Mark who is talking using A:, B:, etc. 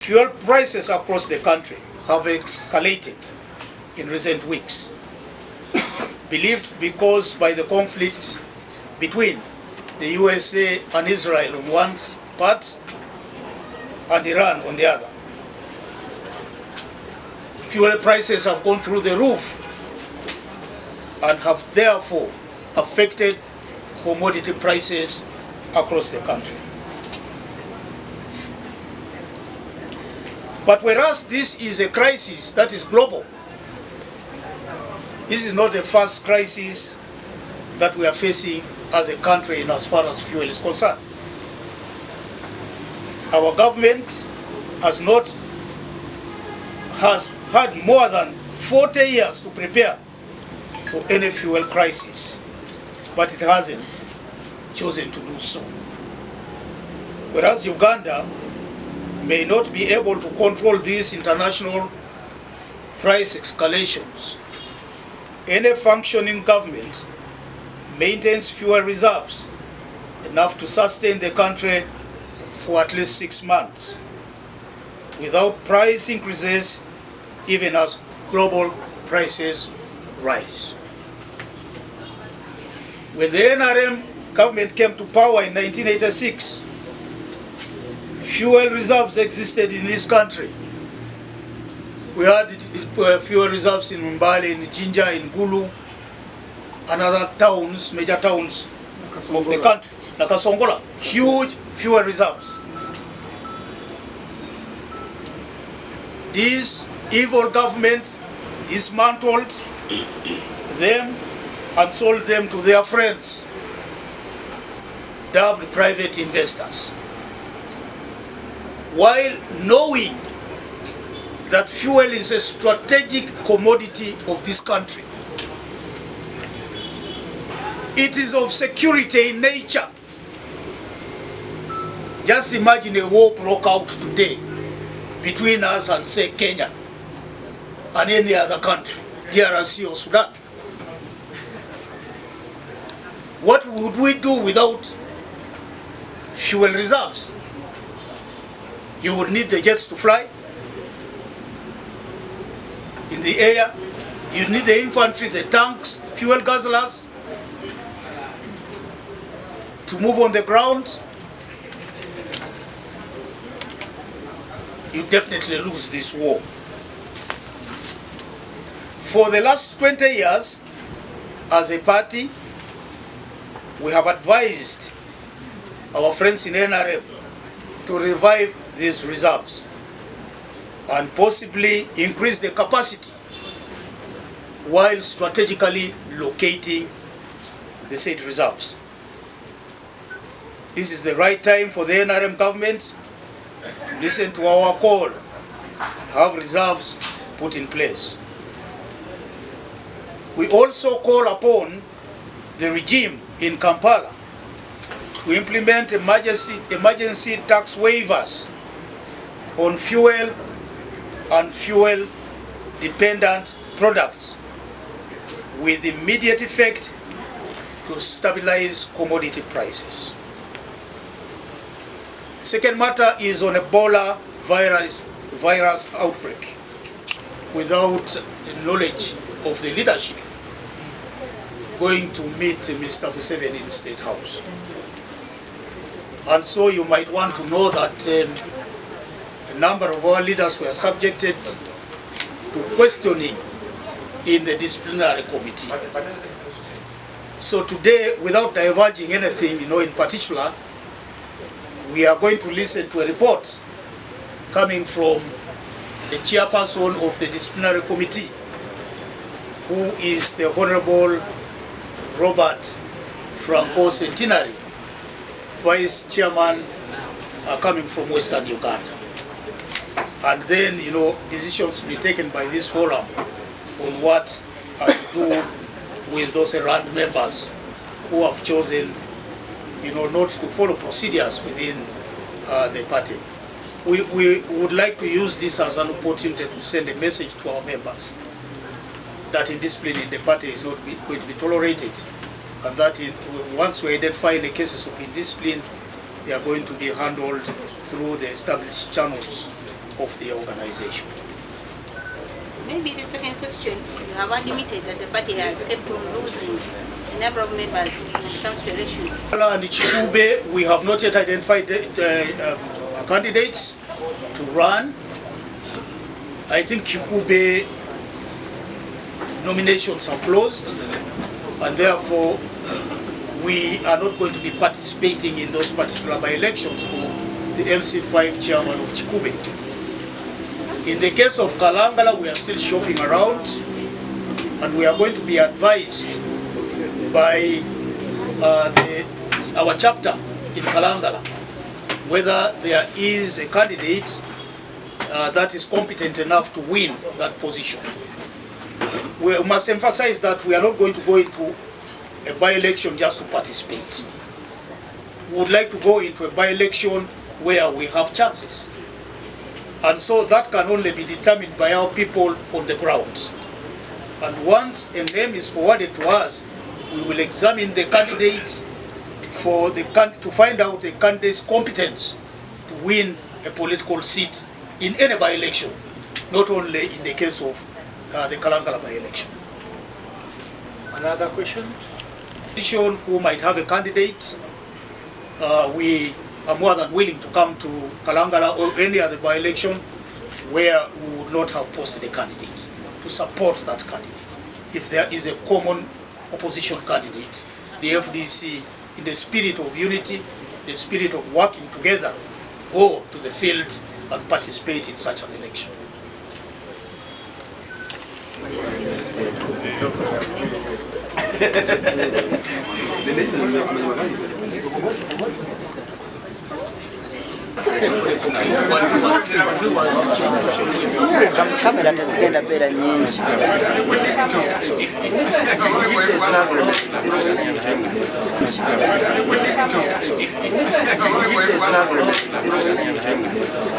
A: Fuel prices across the country have escalated in recent weeks, believed to be caused by the conflict between the USA and Israel on one part and Iran on the other. Fuel prices have gone through the roof and have therefore affected commodity prices across the country. But whereas this is a crisis that is global, this is not the first crisis that we are facing as a country in as far as fuel is concerned. Our government has had more than 40 years to prepare for any fuel crisis, but it hasn't chosen to do so. Whereas Uganda may not be able to control these international price escalations, any functioning government maintains fuel reserves enough to sustain the country for at least 6 months without price increases, even as global prices rise. When the NRM government came to power in 1986, fuel reserves existed in this country. We had fuel reserves in Mbale, in Jinja, in Gulu, and other towns, major towns of the country, Nakasongola, huge fuel reserves. This evil government dismantled them and sold them to their friends, dubbed private investors, while knowing that fuel is a strategic commodity of this country. It is of security in nature. Just imagine a war broke out today between us and, say, Kenya and any other country, DRC or Sudan. What would we do without fuel reserves? You would need the jets to fly in the air. You need the infantry, the tanks, fuel guzzlers to move on the ground. You definitely lose this war. For the last 20 years, as a party, we have advised our friends in NRM to revive these reserves and possibly increase the capacity while strategically locating the said reserves. This is the right time for the NRM government to listen to our call and have reserves put in place. We also call upon the regime in Kampala to implement emergency tax waivers on fuel and fuel-dependent products with immediate effect to stabilize commodity prices. The second matter is on Ebola virus outbreak. Without the knowledge of the leadership, going to meet Mr. Museveni in State House. And so you might want to know that a number of our leaders were subjected to questioning in the disciplinary committee. So today, without diverging anything, in particular, we are going to listen to a report coming from the chairperson of the disciplinary committee, who is the Honorable Robert Franco Centenary, Vice Chairman coming from Western Uganda. And then, decisions will be taken by this forum on what to do with those errant members who have chosen, not to follow procedures within the party. We would like to use this as an opportunity to send a message to our members that indiscipline in the party is not going to be tolerated, and that once we identify the cases of indiscipline, they are going to be handled through the established channels of the organization.
B: Maybe the second question, you have admitted that the party has kept on losing the number of members when it comes to elections.
A: And Chikube, we have not yet identified the candidates to run. I think Chikube nominations are closed, and therefore we are not going to be participating in those particular by-elections for the LC5 chairman of Chikube. In the case of Kalangala, we are still shopping around, and we are going to be advised by our chapter in Kalangala whether there is a candidate that is competent enough to win that position. We must emphasize that we are not going to go into a by-election just to participate. We would like to go into a by-election where we have chances. And so that can only be determined by our people on the ground. And once a name is forwarded to us, we will examine the candidates to find out the candidate's competence to win a political seat in any by-election, not only in the case of the Kalangala by-election.
C: Another question?
A: Who might have a candidate, we are more than willing to come to Kalangala or any other by-election where we would not have posted a candidate to support that candidate. If there is a common opposition candidate, the FDC, in the spirit of unity, the spirit of working together, go to the field and participate in such an election.
D: Kamera tezigenda beera nyingi.